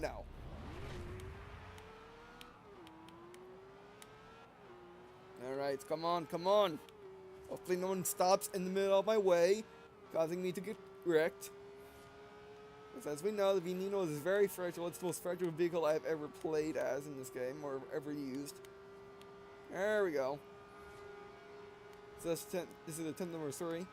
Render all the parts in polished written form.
No. Alright, come on, come on. Hopefully no one stops in the middle of my way, causing me to get wrecked. Because as we know, the Veneno is very fragile. It's the most fragile vehicle I've ever played as in this game, or ever used. There we go. So this is attempt number 3.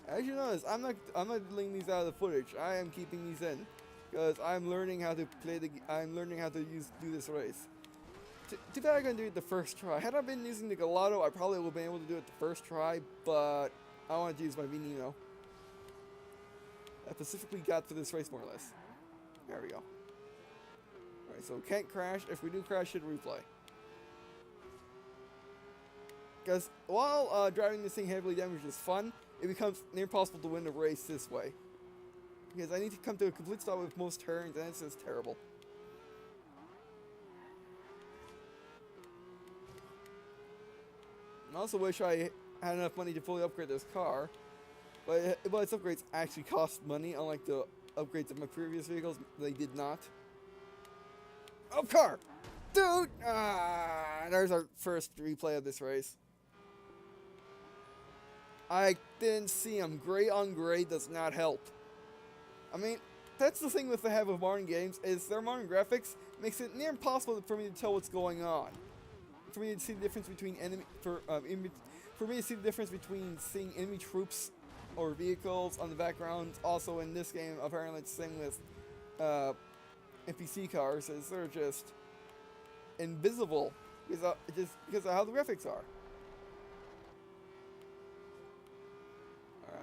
As you notice, I'm not deleting these out of the footage. I am keeping these in because I'm learning how to do this race. Too bad I'm gonna do it the first try. Had I been using the Gelato, I probably would have been able to do it the first try, but I wanted to use my Veneno. I specifically got for this race, more or less. There we go. Alright, so can't crash. If we do crash, hit replay. Because while driving this thing heavily damaged is fun, it becomes near impossible to win a race this way. Because I need to come to a complete stop with most turns, and it's just terrible. I also wish I had enough money to fully upgrade this car, but its upgrades actually cost money, unlike the upgrades of my previous vehicles. They did not. Oh, car! Dude! There's our first replay of this race. I didn't see him. Gray on gray does not help. I mean, that's the thing with the head of modern games, is their modern graphics makes it near impossible for me to tell what's going on. For me to see the difference between for me to see the difference between seeing enemy troops or vehicles on the background. Also in this game, apparently it's the same with NPC cars, is they're just invisible because of how the graphics are.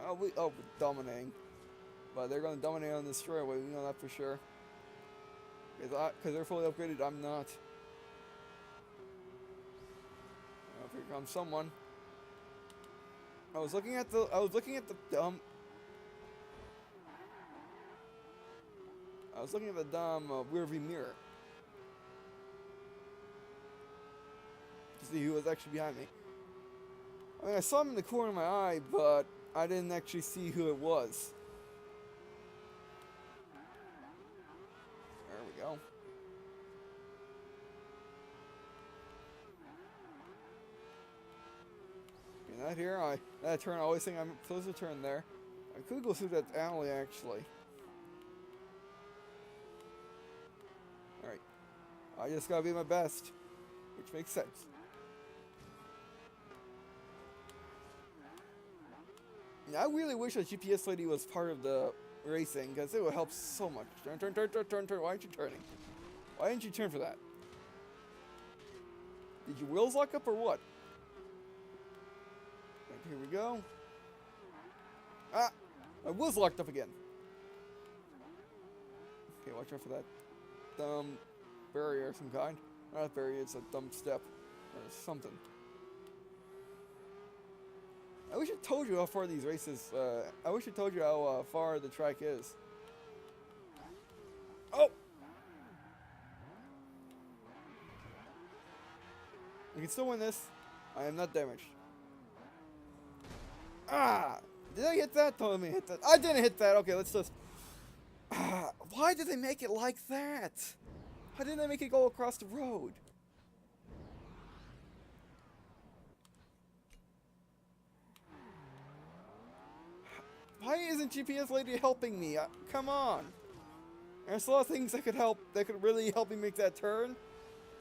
Alright, we're dominating, but they're going to dominate on this straightaway. We know that for sure. Because they're fully upgraded, I'm not. Here comes someone. I was looking at the dumb rearview mirror to see who was actually behind me. I mean, I saw him in the corner of my eye, but I didn't actually see who it was. There we go. Not here. That turn, I always think I'm supposed to turn there. I could go through that alley, actually. Alright. I just gotta be my best. Which makes sense. Now, I really wish that GPS lady was part of the racing, because it would help so much. Turn, turn, turn, turn, turn, turn. Why aren't you turning? Why didn't you turn for that? Did your wheels lock up or what? Here we go. Ah! My wheels locked up again. Okay, watch out for that dumb barrier of some kind. Not a barrier, it's a dumb step. Or something. I wish I told you how far these races, I wish I told you how far the track is. Oh! We can still win this. I am not damaged. Ah! Did I hit that? Don't let me hit that. I didn't hit that. Okay, let's just... why did they make it like that? Why didn't they make it go across the road? Why isn't GPS lady helping me? Come on. There's a lot of things that could help, that could really help me make that turn.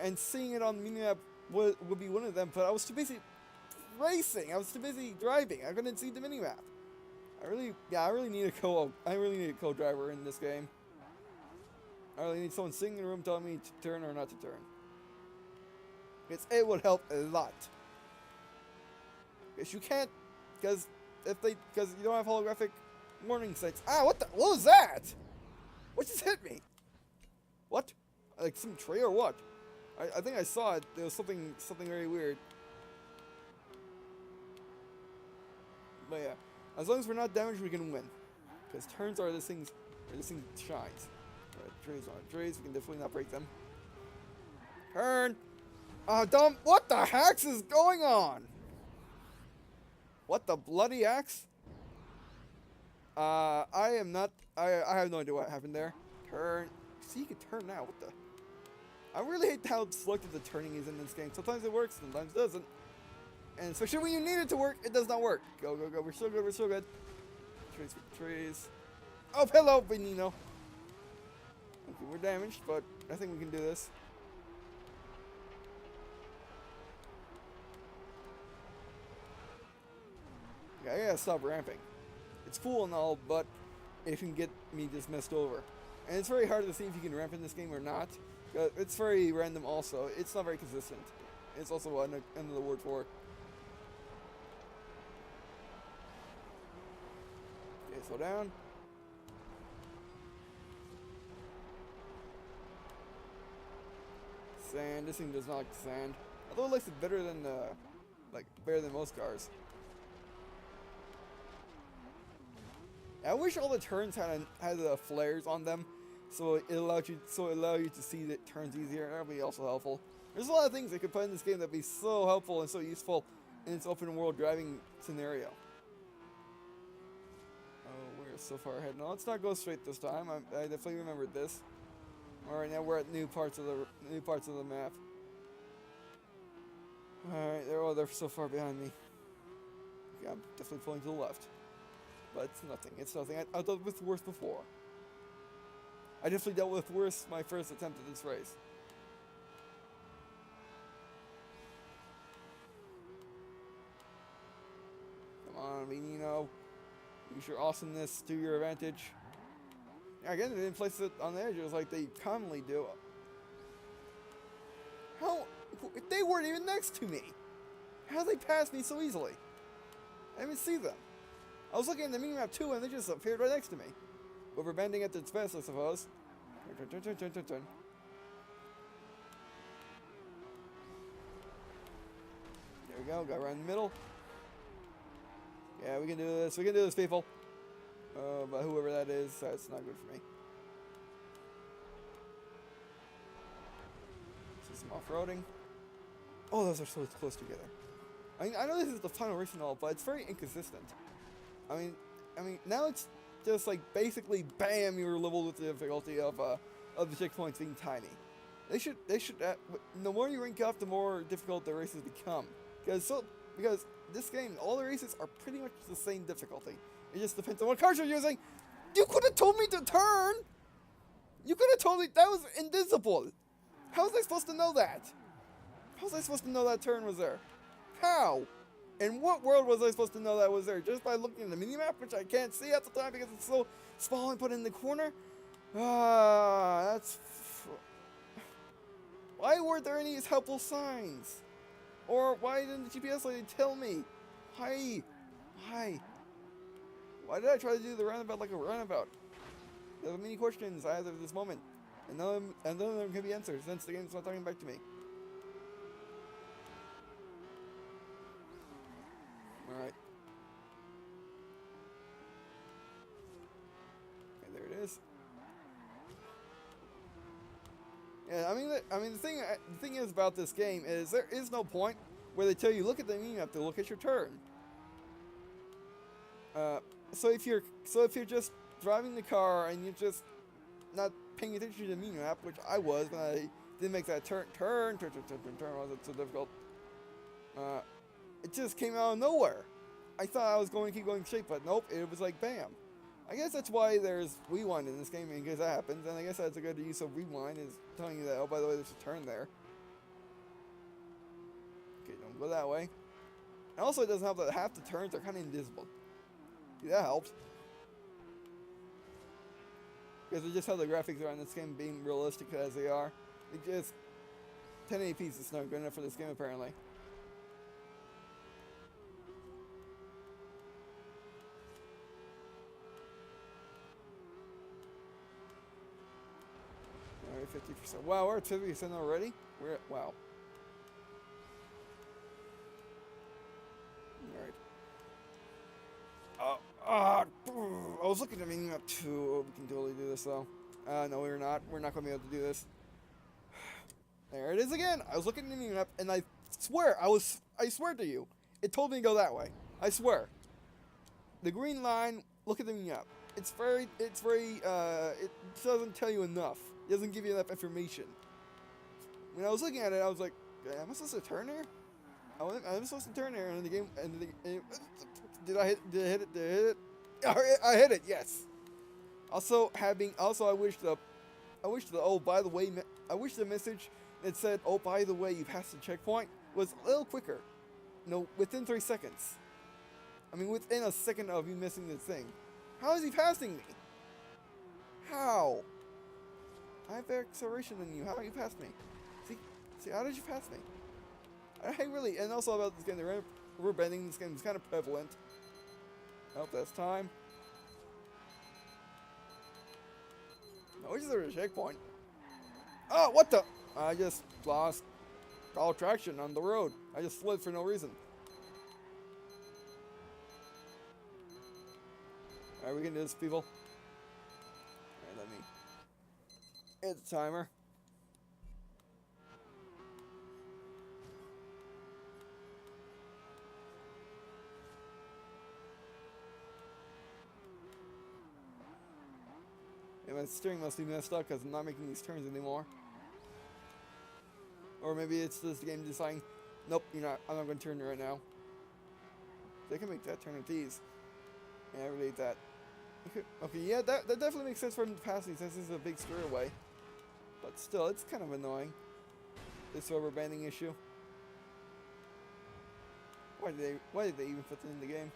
And seeing it on the mini-map would be one of them, but I was too busy racing. I was too busy driving. I couldn't see the mini-map. I really need a co-driver in this game. I really need someone sitting in the room telling me to turn or not to turn. It would help a lot. Because you can't, because you don't have holographic warning signs. Ah, what was that? What just hit me? What? Like some tree or what? I think I saw it. There was something very weird. But yeah, as long as we're not damaged, we can win. Because turns are this thing shines. Alright, trees, we can definitely not break them. Turn! Dumb, what the heck is going on? What the bloody axe? I have no idea what happened there. Turn, see, you can turn now. What the? I really hate how selective the turning is in this game. Sometimes it works, sometimes it doesn't. And especially when you need it to work, it does not work. Go, go, go. We're so good, we're so good. Trees for trees. Oh, hello, Veneno. Okay, we're damaged, but I think we can do this. Okay, I gotta stop ramping. It's cool and all, but it can get me just messed over. And it's very hard to see if you can ramp in this game or not. It's very random also. It's not very consistent. It's also another word for it. Okay, slow down. Sand. This thing does not like sand. Although it likes it better than better than most cars. I wish all the turns had flares on them, so it allowed you to see the turns easier. That would be also helpful. There's a lot of things they could put in this game that'd be so helpful and so useful in its open world driving scenario. Oh, we're so far ahead. No, let's not go straight this time. I definitely remembered this. All right, now we're at new parts of the map. All right, they're so far behind me. Okay, I'm definitely pulling to the left. But it's nothing. It's nothing. I've dealt with worse before. I definitely dealt with worse my first attempt at this race. Come on, Veneno. Use your awesomeness to your advantage. Yeah, again, they didn't place it on the edges like they commonly do. How? If they weren't even next to me, how did they pass me so easily? I didn't even see them. I was looking at the minimap too, and they just appeared right next to me. But we're bending at its best, I suppose. Turn, turn, turn, turn, turn. There we go. Got right in the middle. Yeah, we can do this. We can do this, people. But whoever that is, that's not good for me. See some off-roading. Oh, those are so close together. I mean, I know this is the final race and all, but it's very inconsistent. I mean, now it's just like basically, bam, you're leveled with the difficulty of the checkpoints being tiny. They should. The more you rank up, the more difficult the races become. Because this game, all the races are pretty much the same difficulty. It just depends on what cars you're using. You could have told me to turn. You could have told me that was invisible. How was I supposed to know that? How was I supposed to know that turn was there? How? In what world was I supposed to know that was there? Just by looking at the minimap, which I can't see at the time because it's so small and put in the corner? Why weren't there any helpful signs? Or why didn't the GPS lady tell me? Why? Why did I try to do the roundabout like a roundabout? There are many questions I have at this moment, and none of them can be answered since the game's not talking back to me. Alright. Okay, there it is. Yeah, I mean, the thing is about this game is there is no point where they tell you look at the menu, you have to look at your turn. So if you're just driving the car and you're just not paying attention to the menu app, which I was when I didn't make that turn, wasn't so difficult. It just came out of nowhere. I thought I was going to keep going straight, but nope, it was like bam. I guess that's why there's rewind in this game in case that happens, and I guess that's a good use of rewind is telling you that, oh, by the way, there's a turn there. Okay, don't go that way. And also, it doesn't help that half the turns are kind of invisible. See, that helps. Because it's just how the graphics are in this game being realistic as they are. It just 1080p is not good enough for this game apparently. Alright, 50%. Wow, we're at 50% already? We're at, wow. Alright. I was looking at me up too. We can totally do this though. No, we're not. We're not going to be able to do this. There it is again. I was looking at the menu map, and I swear to you, it told me to go that way. I swear. The green line. Look at the menu map. It doesn't tell you enough. It doesn't give you enough information. When I was looking at it, I was like, am I supposed to turn there? I'm supposed to turn there, and the game, did I hit it? Did I hit it? I hit it. Yes. Also, I wish the message that said, oh, by the way, you passed the checkpoint was a little quicker. Within 3 seconds. I mean, within a second of you missing the thing. How is he passing me? How? I have better acceleration than you. How did you pass me? See, how did you pass me? And also about this game, the rubber bending in this game is kind of prevalent. Oh, that's time. No, which is a checkpoint. Oh, what the? I just lost all traction on the road. I just slid for no reason. Alright, we can do this, people. Alright, let me hit the timer. And my steering must be messed up because I'm not making these turns anymore. Or maybe it's just the game deciding, nope, you're not. I'm not going to turn right now. They can make that turn with these. Yeah, I relate that. Okay, yeah, that definitely makes sense for him to pass me since this is a big straightaway. But still, it's kind of annoying. This rubber banding issue. Why did they even put it in the game?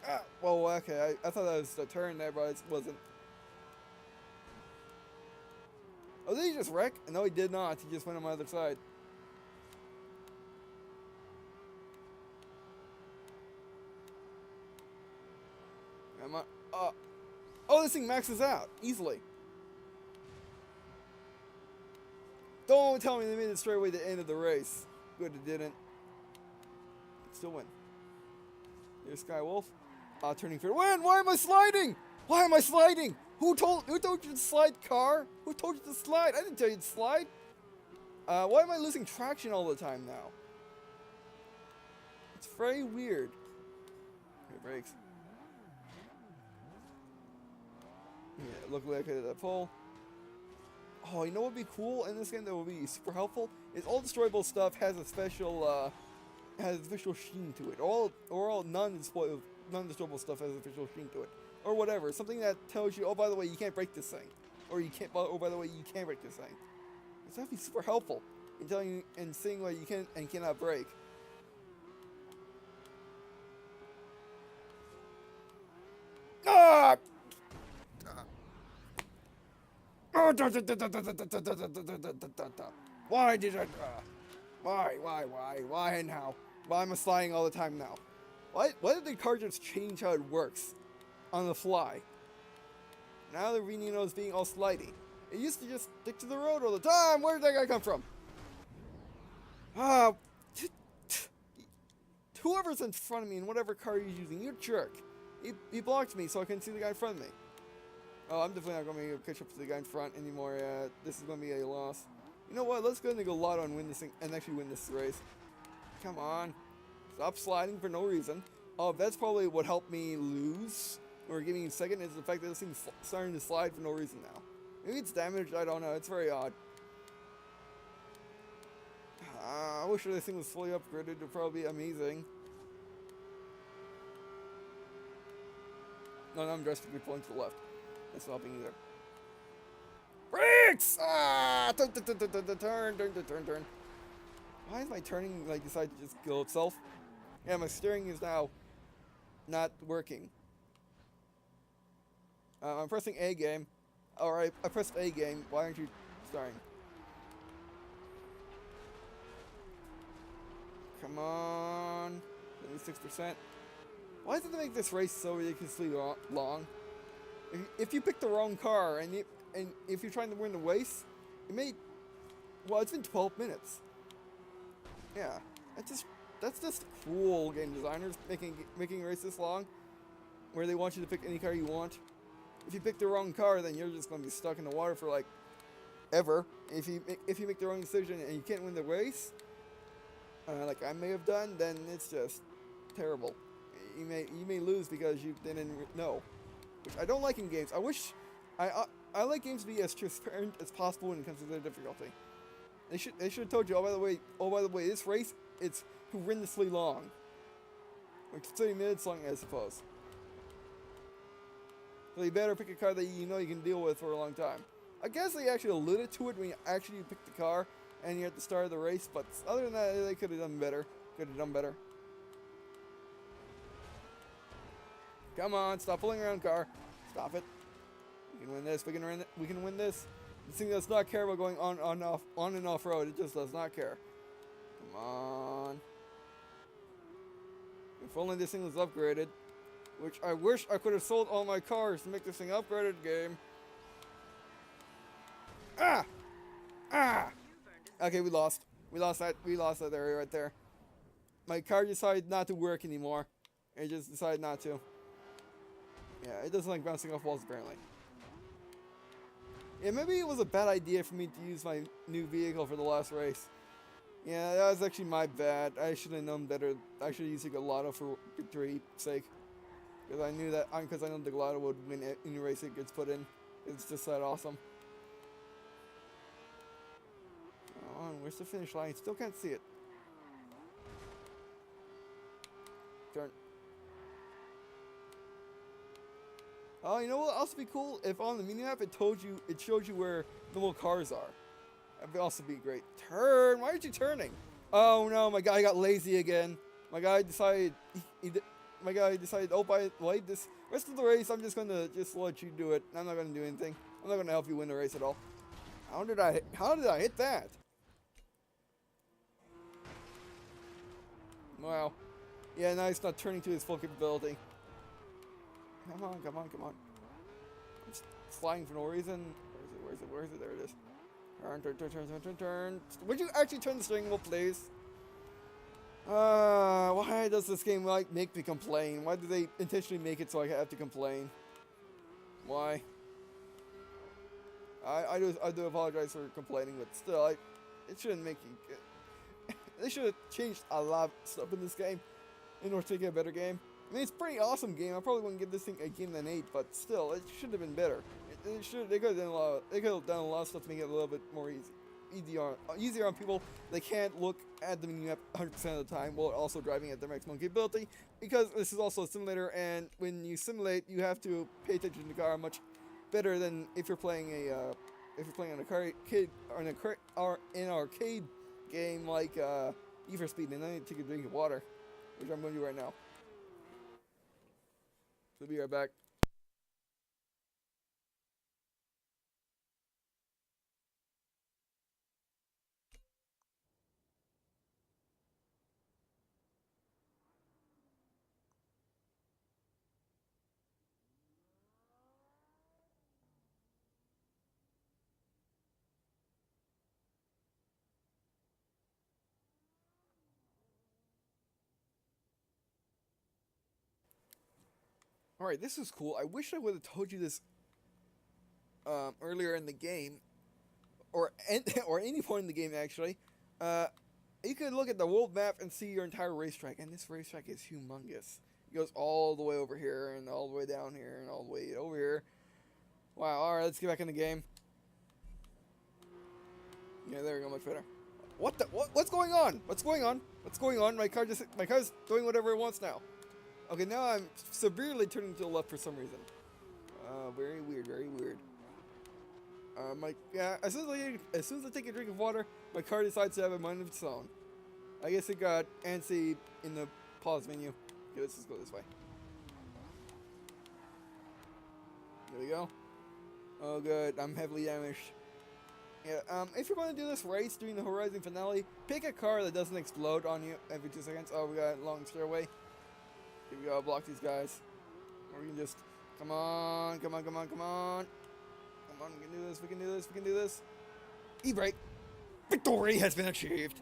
Ah, well, okay, I thought that was the turn there, but it wasn't. Oh, did he just wreck? No, he did not. He just went on my other side. Oh, this thing maxes out easily. Don't tell me they made it straight away to the end of the race. Good, it didn't. Still win. Here's Skywolf. Turning for win. Why am I sliding? Why am I sliding? Who told you to slide, car? Who told you to slide? I didn't tell you to slide. Why am I losing traction all the time now? It's very weird. Okay, brakes. Yeah, look like I hit that pole. Oh, you know what would be cool in this game that would be super helpful? Is all destroyable stuff has a special sheen to it. All non-destroyable stuff has a special sheen to it. Or whatever. Something that tells you, oh, by the way, you can't break this thing. Or you can't, oh, by the way, you can break this thing. It's that'd be super helpful in telling you and seeing what you can and cannot break. Ah! Why did I? Why now? Why am I sliding all the time now? Why did the car just change how it works on the fly? Now the Veneno is being all slidey. It used to just stick to the road all the time. Where did that guy come from? Whoever's in front of me in whatever car he's using, you jerk. He blocked me so I couldn't see the guy in front of me. Oh, I'm definitely not going to be able to catch up to the guy in front anymore. This is going to be a loss. You know what? Let's go and go lotto and win this thing and actually win this race. Come on. Stop sliding for no reason. Oh, that's probably what helped me lose or give me second is the fact that this thing's starting to slide for no reason now. Maybe it's damaged. I don't know. It's very odd. I wish this thing was fully upgraded. It would probably be amazing. No, I'm drastically pulling to the left. That's not helping either. Brakes! Ah! Turn. Why is my turning like decide to just kill itself? Yeah, my steering is now not working. I'm pressing A game. Alright, I pressed A game. Why aren't you starting? Come on. 76%. Why does it make this race so ridiculously long? If you pick the wrong car and if you're trying to win the race, it's been 12 minutes. Yeah, that's just cruel game designers making a race this long, where they want you to pick any car you want. If you pick the wrong car, then you're just going to be stuck in the water for like ever. If you make the wrong decision and you can't win the race, like I may have done, then it's just terrible. You may lose because you didn't know, which I don't like in games. I wish I like games to be as transparent as possible when it comes to their difficulty. They should have told you. Oh by the way, this race it's horrendously long. Like 30 minutes long, I suppose. So you better pick a car that you know you can deal with for a long time. I guess they actually alluded to it when you actually pick the car and you're at the start of the race, but other than that, they could have done better. Come on, stop pulling around, car. Stop it. We can win this. We can win this. This thing does not care about going on and off road. It just does not care. Come on. If only this thing was upgraded. Which I wish I could have sold all my cars to make this thing upgraded game. Ah! Ah! Okay, we lost. We lost that area right there. My car decided not to work anymore. It just decided not to. Yeah, it doesn't like bouncing off walls apparently. Yeah, maybe it was a bad idea for me to use my new vehicle for the last race. Yeah, that was actually my bad. I should have known better. I should have used a Gallardo for victory's sake. Because I knew that, because I know the Gallardo would win any race it gets put in. It's just that awesome. Come on, where's the finish line? Still can't see it. Turn. Oh, you know what would also be cool? If on the mini map it showed you where the little cars are. That'd also be great. Turn! Why aren't you turning? Oh no, my guy got lazy again. My guy decided oh by the way, this rest of the race I'm just gonna let you do it. I'm not gonna do anything. I'm not gonna help you win the race at all. How did I hit that? Wow. Yeah, now he's not turning to his full capability. Come on. I'm just flying for no reason. Where is it? There it is. Turn. Would you actually turn the steering wheel, please? Why does this game make me complain? Why do they intentionally make it so I have to complain? Why? I do apologize for complaining, but still, it shouldn't make you. They should have changed a lot of stuff in this game in order to get a better game. I mean, it's a pretty awesome game. I probably wouldn't give this thing a game than 8, but still, it should have been better. They could have done a lot of stuff to make it a little bit more easier on people. They can't look at the menu 100% of the time while also driving at their maximum capability, because this is also a simulator, and when you simulate, you have to pay attention to the car much better than if you're playing an arcade game like Need for Speed. And I need to take a drink of water, which I'm going to do right now. So be right back. Alright, this is cool. I wish I would have told you this earlier in the game, or any point in the game actually. You could look at the world map and see your entire racetrack, and this racetrack is humongous. It goes all the way over here, and all the way down here, and all the way over here. Wow, alright, let's get back in the game. Yeah, there we go, much better. What's going on? What's going on? My car's doing whatever it wants now. Okay, now I'm severely turning to the left for some reason. Very weird. As soon as I take a drink of water, my car decides to have a mind of its own. I guess it got antsy in the pause menu. Okay, let's just go this way. There we go. Oh good, I'm heavily damaged. Yeah, if you're going to do this race during the Horizon finale, pick a car that doesn't explode on you every 2 seconds. Oh, we got a long stairway. Here we go, block these guys. Or we can just, come on. Come on, we can do this. E-brake. Victory has been achieved.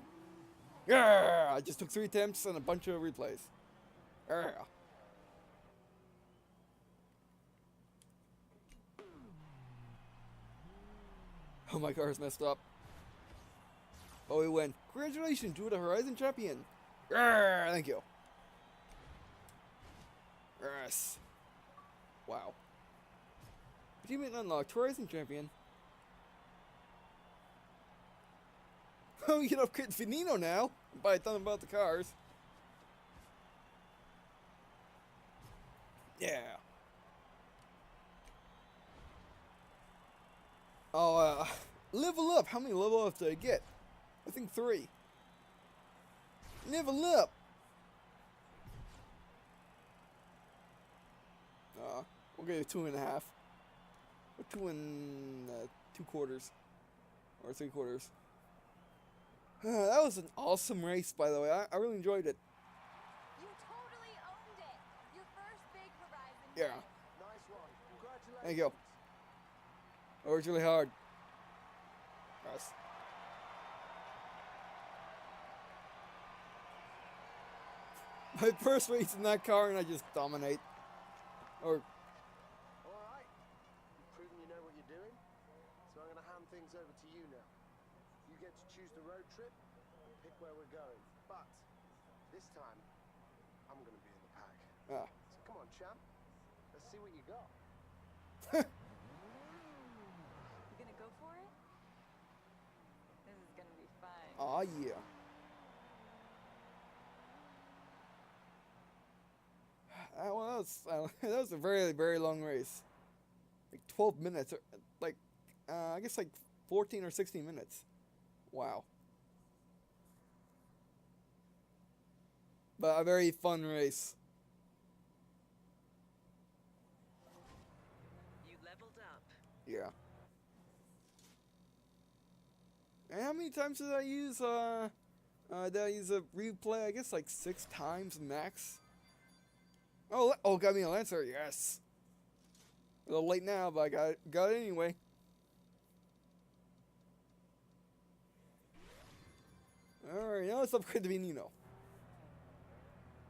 Yeah, I just took 3 attempts and a bunch of replays. Yeah. Oh, my car is messed up. Oh, we win. Congratulations, you are the Horizon champion. Yeah, thank you. Yes. Wow. Achievement unlocked. Racing champion. Oh, you can upgrade Veneno now. Buy a ton about the cars. Yeah. Oh, level up. How many level ups did I get? I think 3. Level up. We'll get 2.5. Or 2.75 or 3/4. That was an awesome race, by the way. I really enjoyed it. You totally owned it. Your first big Horizon. Yeah. Nice one. Congratulations. Thank you. That was really hard. Yes. My first race in that car, and I just dominate. Or All right. You've proven you know what you're doing, so I'm going to hand things over to you now. You get to choose the road trip and pick where we're going. But this time, I'm going to be in the pack. ah. So come on, champ. Let's see what you got. You gonna go for it? This is gonna be fun. Oh yeah. Well, that was a very, very long race. Like 12 minutes, or like, I guess like 14 or 16 minutes. Wow. But a very fun race. You leveled up. Yeah. And how many times did I use, a replay? I guess like 6 times max. Oh, got me a Lancer, yes. A little late now, but I got it anyway. Alright, now let's upgrade to Veneno.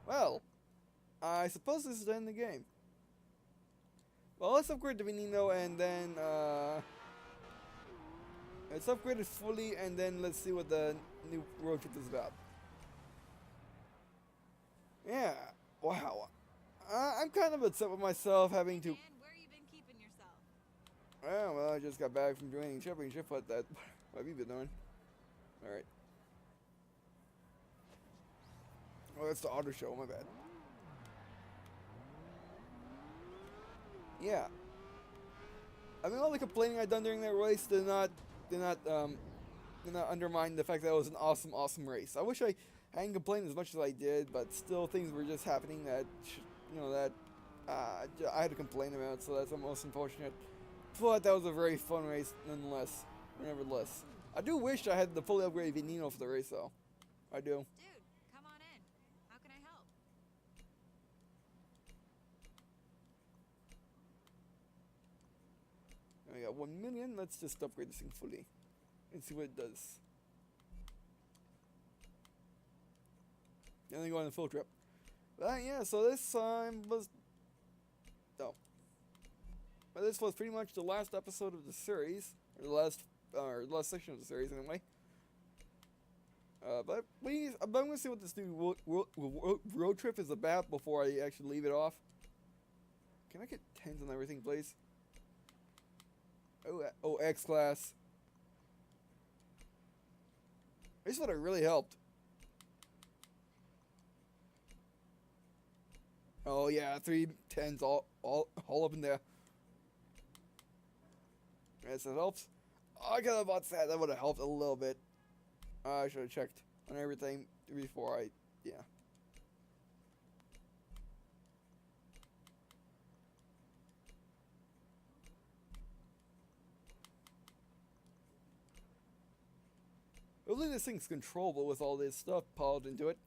Well, I suppose this is the end of the game. Well, let's upgrade to Veneno and then, let's upgrade it fully and then let's see what the new road trip is about. Yeah, wow. I'm kind of upset with myself having to... Man, where you been keeping yourself? Well, I just got back from joining championship, but what have you been doing? Alright. Oh, that's the auto show, my bad. Yeah. I mean, all the complaining I done during that race did not undermine the fact that it was an awesome, awesome race. I wish I hadn't complained as much as I did, but still things were just happening that, I had to complain about, so that's most unfortunate. But that was a very fun race, nonetheless. Nevertheless. I do wish I had the fully upgraded Veneno for the race, though. I do. Dude, come on in. How can I help? I got 1 million. Let's just upgrade this thing fully and see what it does. And then go on the full trip. But yeah, so this time was... No. But this was pretty much the last episode of the series. Or the last section of the series, anyway. But I'm going to see what this new road trip is about before I actually leave it off. Can I get 10s on everything, please? Oh, X-Class. This would have really helped. Oh yeah, 3 10s all up in there. Yes, that helps. Oh, I could have bought that. That would have helped a little bit. I should have checked on everything before yeah. Hopefully this thing's controllable with all this stuff piled into it.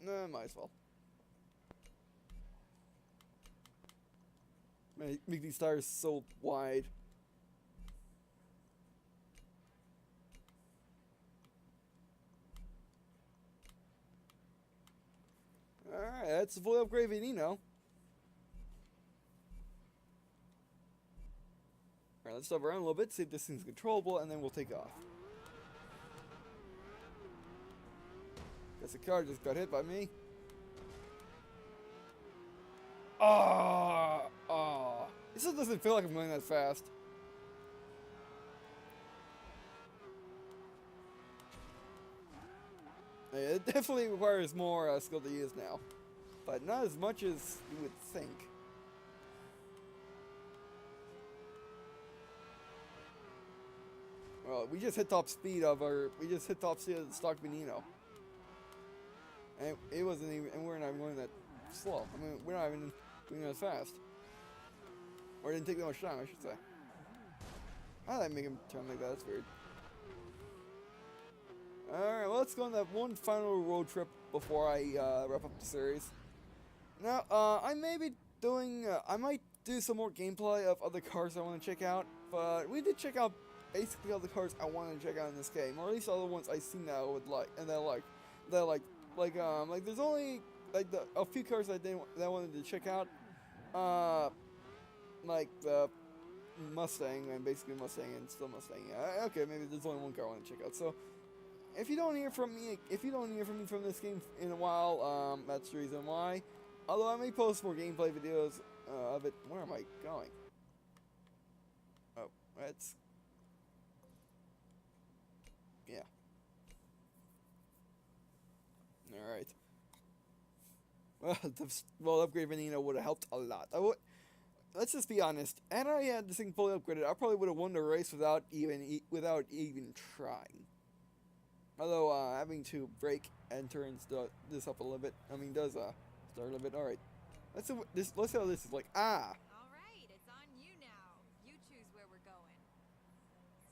Nah, might as well. Make these tires so wide. Alright, that's the fully upgraded Veneno. Alright, Alright, let's stop around a little bit, see if this thing's controllable, and then we'll take off. Guess the car just got hit by me. This just doesn't feel like I'm going that fast. Yeah, it definitely requires more skill to use now, but not as much as you would think. Well, we just hit top speed of the stock Veneno. And it wasn't even, and we're not even going that slow. I mean, we're not even going that fast. Or it didn't take that much time, I should say. How did I make him turn like that? That's weird. Alright, well, let's go on that one final road trip before I wrap up the series. Now, I may be doing, I might do some more gameplay of other cars I want to check out, but we did check out basically all the cars I wanted to check out in this game, or at least all the ones I seen that I would like, and that I like. Like there's only like a few cars that I wanted to check out, like the Mustang and basically Mustang and still Mustang. Yeah, okay, maybe there's only one car I want to check out. So if you don't hear from me, from this game in a while, that's the reason why. Although I may post more gameplay videos of it. Where am I going? Oh, that's yeah. Alright. Well, upgrade Veneno would have helped a lot. Let's just be honest. Had I had this thing fully upgraded, I probably would have won the race without even trying. Although having to brake and turn this up a little bit, does start a little bit. All right, let's see how this is like. All right, it's on you now. You choose where we're going.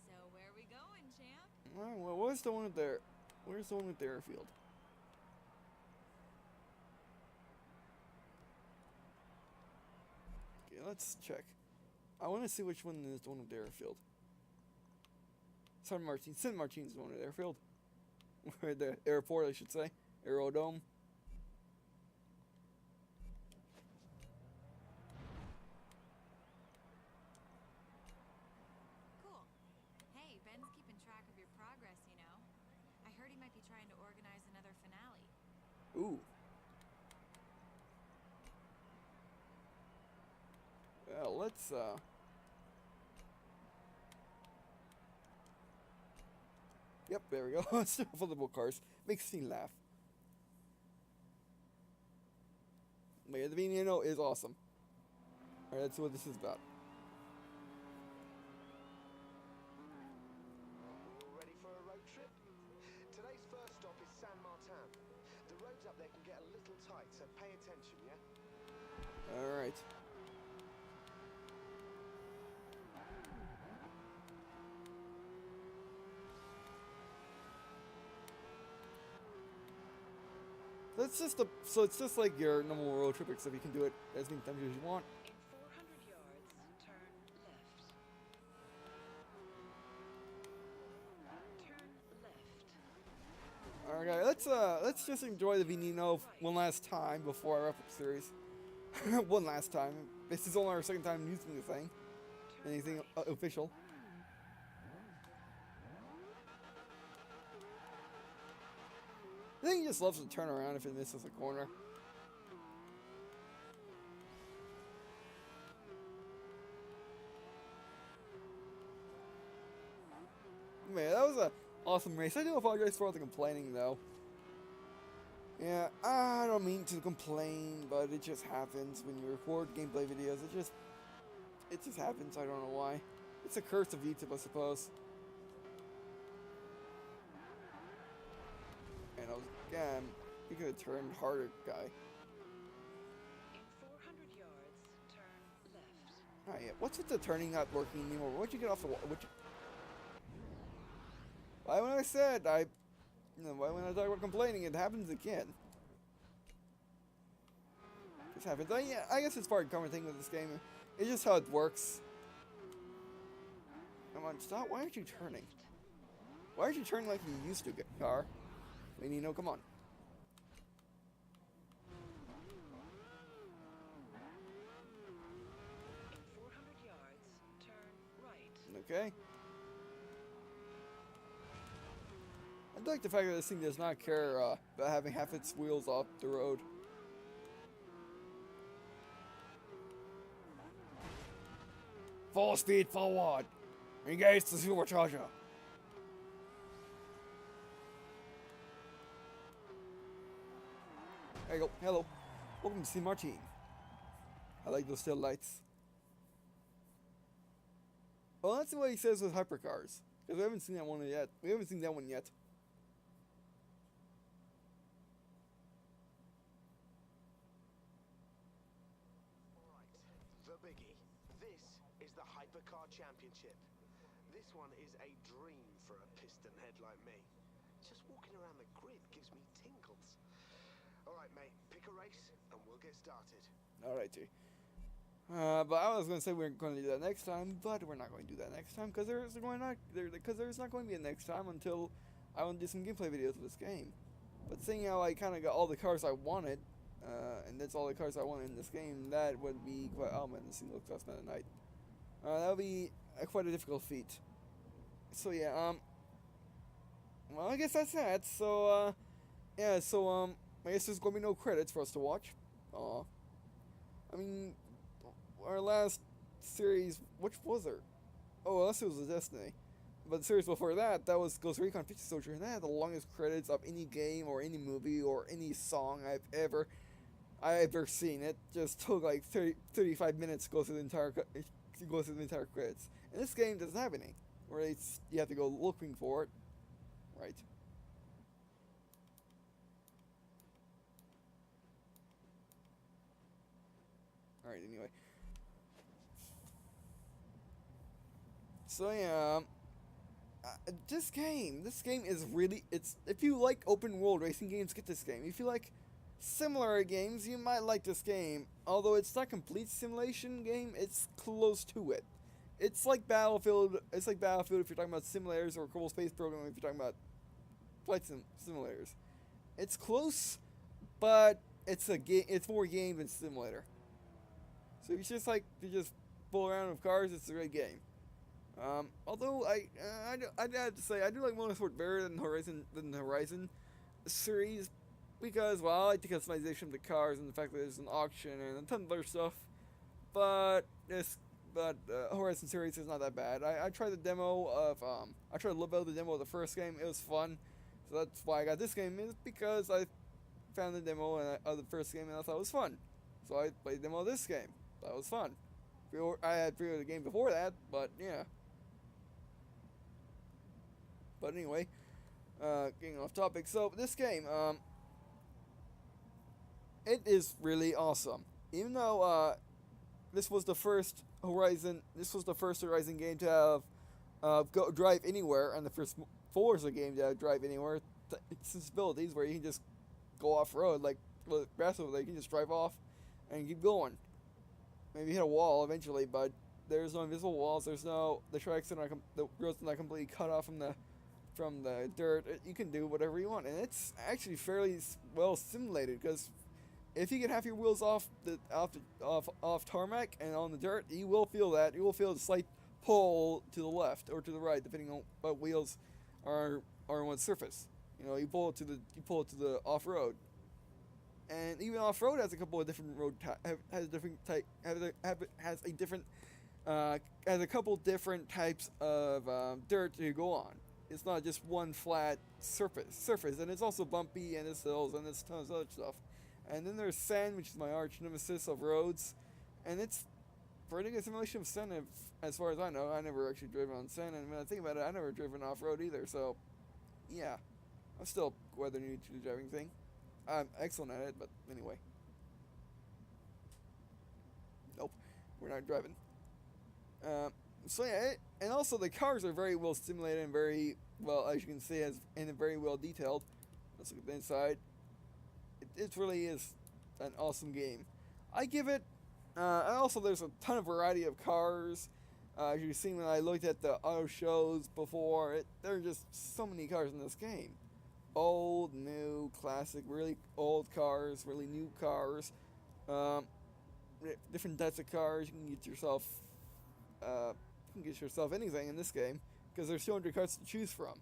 So where are we going, champ? Well, where's the one with there? Where's the one with the airfield? Okay, let's check. I want to see which one is the one with the airfield. San Martin's the one with the airfield. Or the airport, I should say. Aerodome. Cool. Hey, Ben's keeping track of your progress, you know. I heard he might be trying to organize another finale. Ooh. Well, let's Yep, there we go. Still affordable cars. Makes me laugh. But yeah, the Veneno is awesome. Alright, that's what this is about. Ready for a road trip? Today's first stop is San Martin. The roads up there can get a little tight, so pay attention, yeah? Alright. So it's just like your normal road trip, except you can do it as many times as you want. In 400 yards, turn left. Turn left. Let's just enjoy the Veneno one last time before I wrap up the series. One last time. This is only our second time using the thing. Anything official. I think he just loves to turn around if it misses a corner. Man, that was an awesome race. I do apologize for all the complaining, though. Yeah, I don't mean to complain, but it just happens when you record gameplay videos. It just happens. I don't know why. It's a curse of YouTube, I suppose. And you could have turned harder, guy. In 400 yards, turn left. Oh yeah, what's with the turning not working anymore? Why'd you get off the wall? Why when I said why when I talk about complaining, it happens again. This happens. Yeah, I guess it's part of the common thing with this game. It's just how it works. Come on, stop. Why aren't you turning? Why aren't you turning like you used to, car? Veneno, come on. In 400 yards, turn right. Okay. I like the fact that this thing does not care about having half its wheels off the road. Full speed forward! Engage the supercharger! There you go. Hello. Welcome to see Martine. I like those tail lights. Well, that's what he says with hypercars. Because we haven't seen that one yet. We haven't seen that one yet. Alright, the biggie. This is the Hypercar Championship. This one is a dream for a piston head like me. Just walking around the grid gives me tingles. Alright, mate, pick a race and we'll get started. Alright, G. But I was going to say we are going to do that next time, but we're not going to do that next time because there's not going to be a next time until I want to do some gameplay videos of this game. But seeing how I kind of got all the cars I wanted, and that's all the cars I wanted in this game, that would be quite. Oh man, this thing looks last night at night. That would be quite a difficult feat. So yeah, well I guess that's that. So yeah, so I guess there's going to be no credits for us to watch. Aw. I mean, our last series, which was there? Oh, unless it was a Destiny. But the series before that, that was Ghost Recon 50 Soldier, and that had the longest credits of any game or any movie or any song I've ever seen. It just took like 35 minutes to go through the entire credits. And this game doesn't have any, where you have to go looking for it. Right. Alright, anyway. So yeah, this game is really, if you like open world racing games, get this game. If you like similar games, you might like this game. Although it's not a complete simulation game, it's close to it. It's like Battlefield if you're talking about simulators, or Kerbal Space Program if you're talking about flight simulators. It's close, but it's more game than simulator. So if you just fool around with cars, it's a great game. Although I have to say I do like Motorsport better than the Horizon series, because well, I like the customization of the cars and the fact that there's an auction and a ton of other stuff. But Horizon series is not that bad. I tried the demo of I tried a little bit of the demo of the first game. It was fun, so that's why I got this game, is because I found the demo of the first game and I thought it was fun. So I played the demo of this game. That was fun. I had pre-ordered the game before that, but yeah. But anyway, getting off topic. So this game, it is really awesome. Even though this was the first Horizon game to have drive anywhere, and the first Forza game to have drive anywhere. It's abilities where you can just go off road, like Grassroad, you can just drive off and keep going. Maybe hit a wall eventually, but there's no invisible walls. The tracks are not the roads are not completely cut off from the dirt. You can do whatever you want, and it's actually fairly well simulated, because if you get half your wheels off tarmac and on the dirt, you will feel that. You will feel a slight pull to the left or to the right, depending on what wheels are on what surface. You pull it to the off road. And even off road has a couple of different has a couple different types of dirt to go on. It's not just one flat surface, and it's also bumpy, and it's hills, and it's tons of other stuff. And then there's sand, which is my arch nemesis of roads, and it's pretty good simulation of sand, as far as I know. I never actually driven on sand, and when I think about it, I never driven off road either. So, yeah, I'm still quite new to the driving thing. I'm excellent at it, but anyway. Nope, we're not driving. So yeah, and also the cars are very well simulated and very well, as you can see, and very well detailed. Let's look at the inside. It really is an awesome game. I give it, and also there's a ton of variety of cars. As you've seen when I looked at the auto shows before, there are just so many cars in this game. Old, new, classic, really old cars, really new cars, different types of cars. You can get yourself can get yourself anything in this game because there's 200 cards to choose from.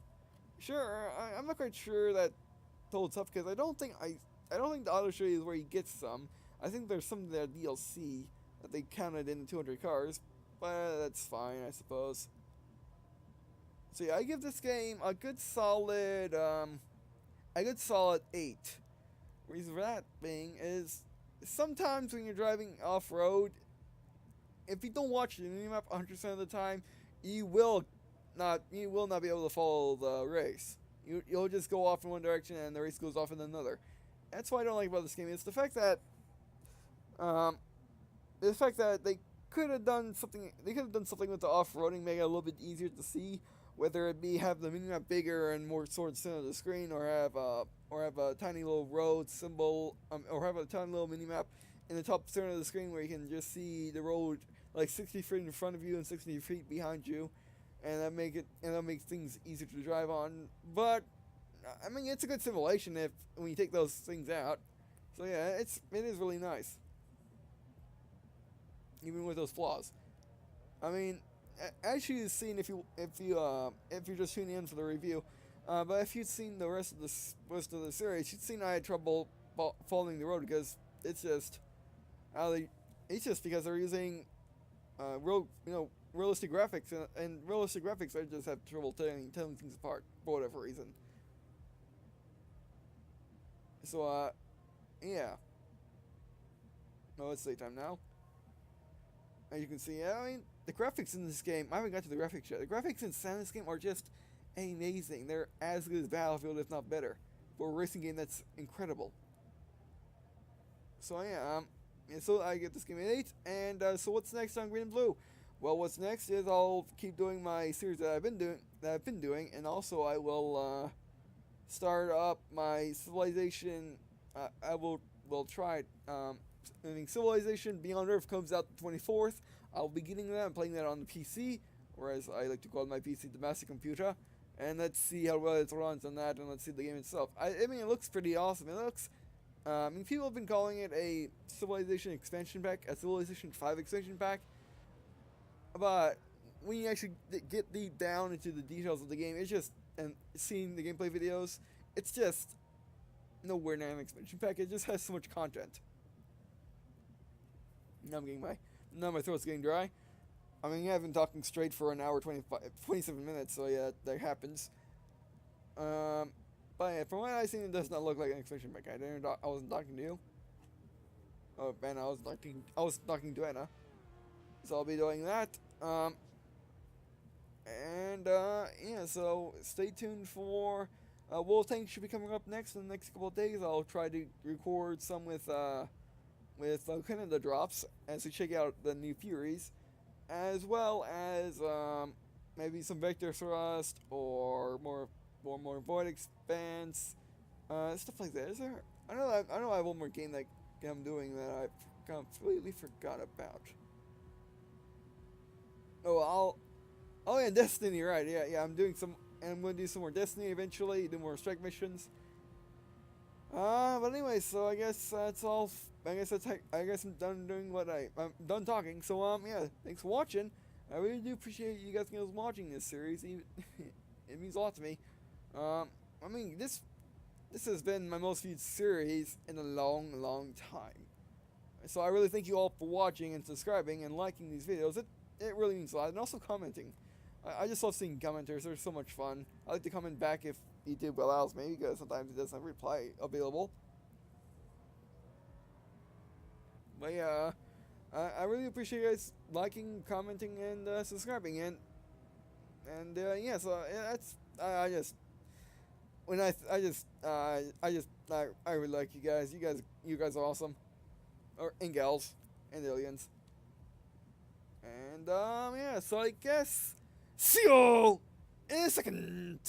Sure, I'm not quite sure that holds up because I don't think the auto show is where you get some. I think there's some of that DLC that they counted in the 200 cards, but that's fine, I suppose. So yeah, I give this game a good solid 8. Reason for that being is sometimes when you're driving off-road, if you don't watch the minimap 100% of the time, you will not be able to follow the race. You'll just go off in one direction and the race goes off in another. That's what I don't like about this game. It's the fact that they could have done something. They could have done something with the off-roading, make it a little bit easier to see. Whether it be have the minimap bigger and more towards the center of the screen, or have a tiny little road symbol, or have a tiny little minimap in the top center of the screen where you can just see the road like 60 feet in front of you and 60 feet behind you, and that makes things easier to drive on. But I mean, it's a good simulation when you take those things out. So yeah, it is really nice, even with those flaws. I mean, as you've seen if you're just tuning in for the review, but if you've seen the rest of the series, you've seen I had trouble following the road because it's just because they're using realistic graphics, and realistic graphics I just have trouble telling things apart for whatever reason. So yeah. Oh, it's daytime now. As you can see, I mean, the graphics in this game, I haven't got to the graphics yet. The graphics in this game are just amazing. They're as good as Battlefield, if not better. For a racing game, that's incredible. So yeah, so I get this game at 8, and so what's next on Green and Blue? Well, what's next is I'll keep doing my series that I've been doing, and also I will start up my Civilization. I will try it. I mean, Civilization Beyond Earth comes out the 24th. I'll be getting that and playing that on the PC, or as I like to call my PC, the master computer. And let's see how well it runs on that, and let's see the game itself. I mean, it looks pretty awesome. It looks, I mean, people have been calling it a Civilization expansion pack, a Civilization 5 expansion pack. But when you actually get deep down into the details of the game, it's just, and seeing the gameplay videos, it's just nowhere near an expansion pack. It just has so much content. Now my throat's getting dry. I mean, I've been talking straight for an hour 27 minutes, so yeah, that happens. But yeah, from what I've seen, it does not look like an expansion pack. I wasn't talking to you. Oh, Anna, I was talking to Anna. So I'll be doing that. Yeah, so stay tuned for World Tank should be coming up next in the next couple of days. I'll try to record some with Canada drops as we check out the new Furies, as well as maybe some Vector Thrust or more Void Expanse, stuff like that. I know I have one more game that I'm doing that I completely forgot about. Oh, yeah, Destiny, right? Yeah, I'm gonna do some more Destiny eventually. Do more strike missions. But anyway, so I guess that's all. I guess I'm done doing I'm done talking. So yeah, thanks for watching. I really do appreciate you guys watching this series. It means a lot to me. I mean, this has been my most viewed series in a long time. So I really thank you all for watching and subscribing and liking these videos. It really means a lot, and also commenting. I just love seeing commenters. They're so much fun. I like to comment back if YouTube allows me, because sometimes it doesn't have reply available. But yeah, I really appreciate you guys liking, commenting, and subscribing. And yeah, so that's I really like you guys. You guys are awesome, and gals, and aliens. And yeah, so I guess see you in a second.